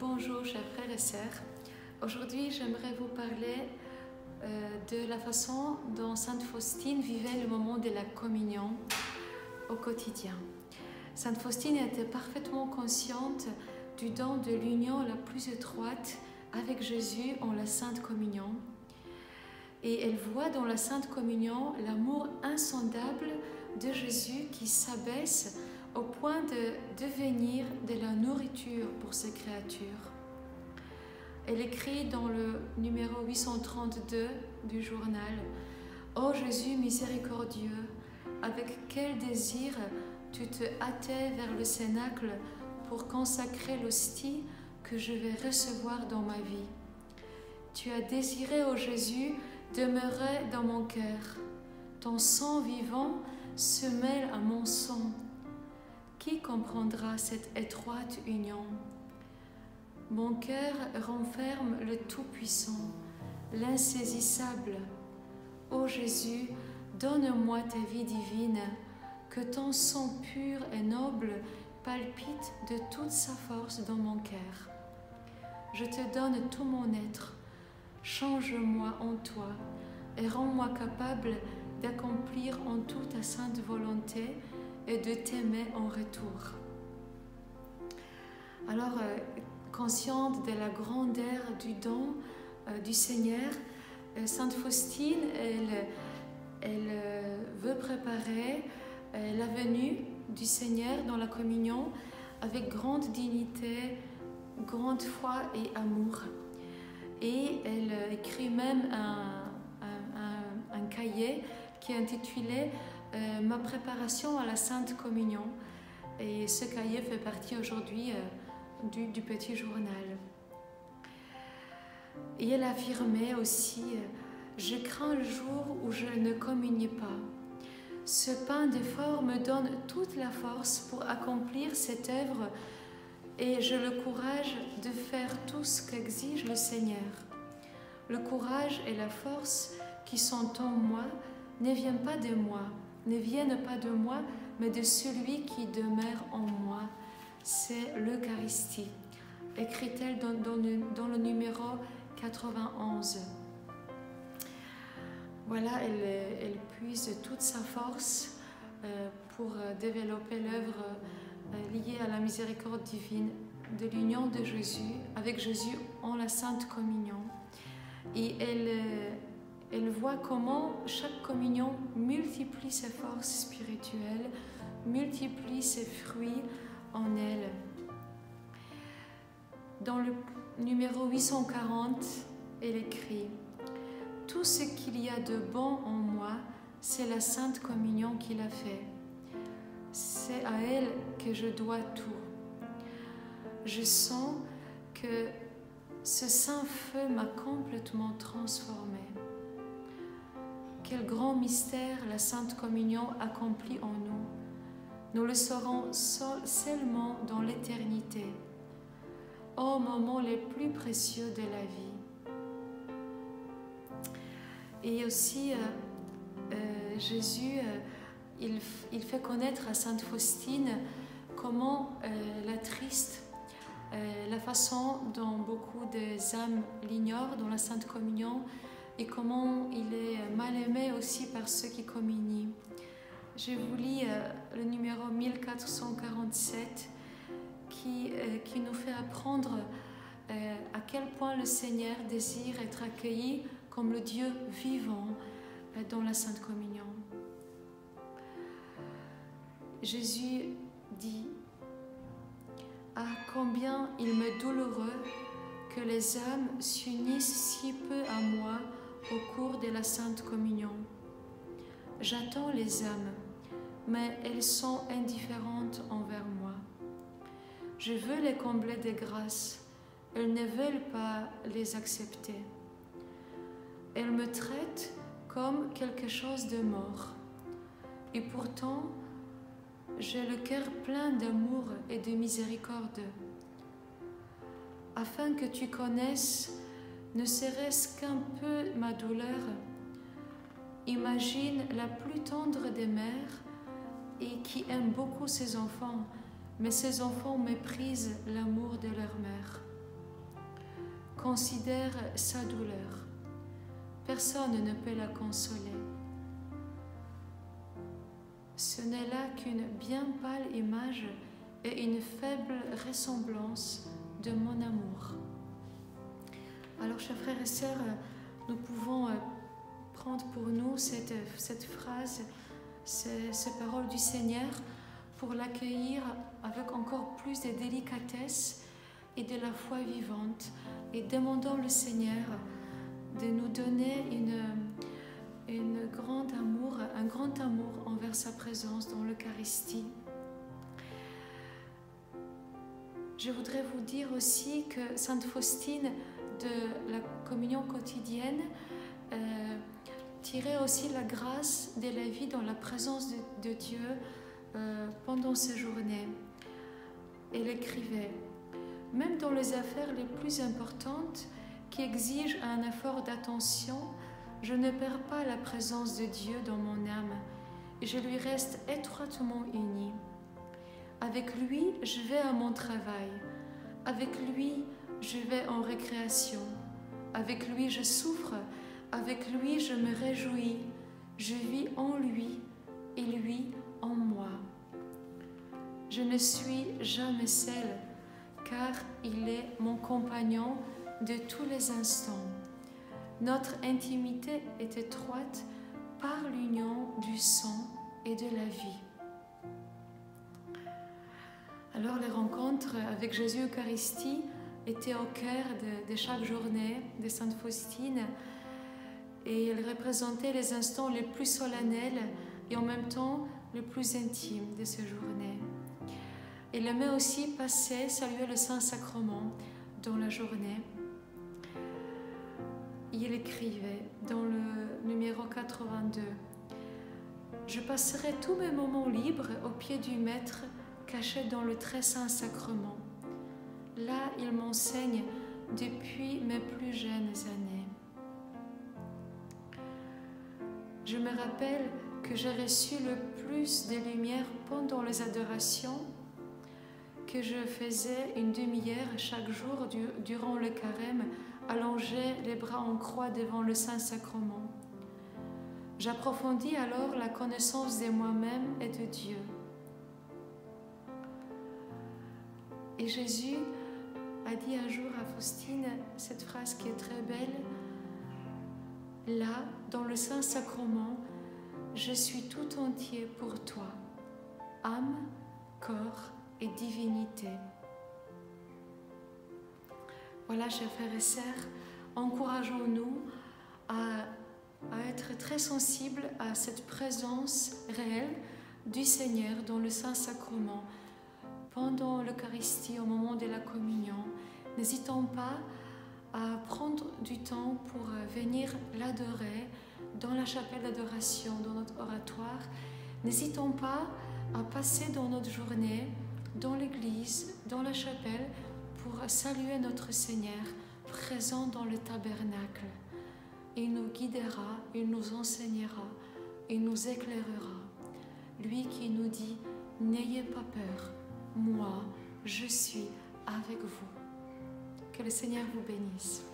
Bonjour chers frères et sœurs. Aujourd'hui j'aimerais vous parler de la façon dont Sainte Faustine vivait le moment de la communion au quotidien. Sainte Faustine était parfaitement consciente du don de l'union la plus étroite avec Jésus en la Sainte Communion. Et elle voit dans la Sainte Communion l'amour insondable de Jésus qui s'abaisse au point de devenir de la nourriture pour ses créatures. Elle écrit dans le numéro 832 du journal « Ô Jésus miséricordieux, avec quel désir tu te hâtais vers le cénacle pour consacrer l'hostie que je vais recevoir dans ma vie. Tu as désiré, ô Jésus, demeurer dans mon cœur. Ton sang vivant se mêle à mon sang. Qui comprendra cette étroite union? Mon cœur renferme le Tout-Puissant, l'insaisissable. Ô Jésus, donne-moi ta vie divine, que ton sang pur et noble palpite de toute sa force dans mon cœur. Je te donne tout mon être, change-moi en toi et rends-moi capable d'accomplir en tout ta sainte volonté et de t'aimer en retour. » Alors, consciente de la grandeur du don du Seigneur, Sainte Faustine, elle veut préparer la venue du Seigneur dans la communion avec grande dignité, grande foi et amour. Et elle écrit même un cahier qui est intitulé « Ma préparation à la Sainte Communion ». Et ce cahier fait partie aujourd'hui du petit journal. Et elle affirmait aussi « Je crains le jour où je ne communie pas. Ce pain de forme me donne toute la force pour accomplir cette œuvre et j'ai le courage de faire tout ce qu'exige le Seigneur. Le courage et la force qui sont en moi ne viennent pas de moi, mais de celui qui demeure en moi. C'est l'Eucharistie, écrit-elle dans le numéro 91. Voilà, elle puise toute sa force pour développer l'œuvre liée à la miséricorde divine de l'union de Jésus, avec Jésus en la Sainte Communion. Et elle voit comment chaque communion multiplie ses forces spirituelles, multiplie ses fruits en elle. Dans le numéro 840, elle écrit « Tout ce qu'il y a de bon en moi, c'est la Sainte Communion qui l'a fait. C'est à elle que je dois tout. Je sens que ce saint feu m'a complètement transformée. Quel grand mystère la Sainte Communion accomplit en nous. Nous le saurons seulement dans l'éternité, au moment les plus précieux de la vie. » Et aussi, Jésus, il fait connaître à Sainte Faustine comment l'attriste, la façon dont beaucoup d'âmes l'ignorent dans la Sainte Communion et comment il est mal aimé aussi par ceux qui communient. Je vous lis le numéro 1447 qui nous fait apprendre à quel point le Seigneur désire être accueilli comme le Dieu vivant dans la Sainte Communion. Jésus dit « Ah, combien il m'est douloureux que les âmes s'unissent si peu à moi au cours de la Sainte Communion. J'attends les âmes, mais elles sont indifférentes envers moi. Je veux les combler de grâce, elles ne veulent pas les accepter. Elles me traitent comme quelque chose de mort. Et pourtant, j'ai le cœur plein d'amour et de miséricorde. Afin que tu connaisses, ne serait-ce qu'un peu ma douleur, imagine la plus tendre des mères et qui aime beaucoup ses enfants, mais ses enfants méprisent l'amour de leur mère. considère sa douleur. Personne ne peut la consoler. Ce n'est là qu'une bien pâle image et une faible ressemblance de mon amour. Alors, chers frères et sœurs, nous pouvons prendre pour nous cette phrase, ces paroles du Seigneur, pour l'accueillir avec encore plus de délicatesse et de la foi vivante, et demandons le Seigneur de nous donner un grand amour envers sa présence dans l'Eucharistie. Je voudrais vous dire aussi que Sainte Faustine de la communion quotidienne tirait aussi la grâce de la vie dans la présence de Dieu pendant ces journées. Elle écrivait: même dans les affaires les plus importantes qui exigent un effort d'attention, je ne perds pas la présence de Dieu dans mon âme et je lui reste étroitement unie. Avec lui, je vais à mon travail. Avec lui, je vais en récréation. Avec lui, je souffre. Avec lui, je me réjouis. Je vis en lui et lui en moi. Je ne suis jamais seule, car il est mon compagnon de tous les instants. Notre intimité est étroite par l'union du sang et de la vie. Alors les rencontres avec Jésus Eucharistie étaient au cœur de chaque journée de Sainte Faustine, et elles représentaient les instants les plus solennels et en même temps les plus intimes de ces journées. Elle aimait aussi passer, saluer le Saint-Sacrement dans la journée. Il écrivait dans le numéro 82 : « Je passerai tous mes moments libres au pied du Maître, caché dans le très saint sacrement. Là, il m'enseigne depuis mes plus jeunes années. Je me rappelle que j'ai reçu le plus de lumière pendant les adorations, que je faisais une demi-heure chaque jour durant le carême, allongé les bras en croix devant le Saint-Sacrement. J'approfondis alors la connaissance de moi-même et de Dieu. Et Jésus a dit un jour à Faustine cette phrase qui est très belle: « Là, dans le Saint-Sacrement, je suis tout entier pour toi, âme, corps et divinité. » Voilà, chers frères et sœurs, encourageons-nous à être très sensibles à cette présence réelle du Seigneur dans le Saint-Sacrement. Pendant l'Eucharistie, au moment de la communion, n'hésitons pas à prendre du temps pour venir l'adorer dans la chapelle d'adoration, dans notre oratoire. N'hésitons pas à passer dans notre journée, dans l'église, dans la chapelle, pour saluer notre Seigneur présent dans le tabernacle. Il nous guidera, il nous enseignera, il nous éclairera. Lui qui nous dit « N'ayez pas peur, moi, je suis avec vous. » Que le Seigneur vous bénisse.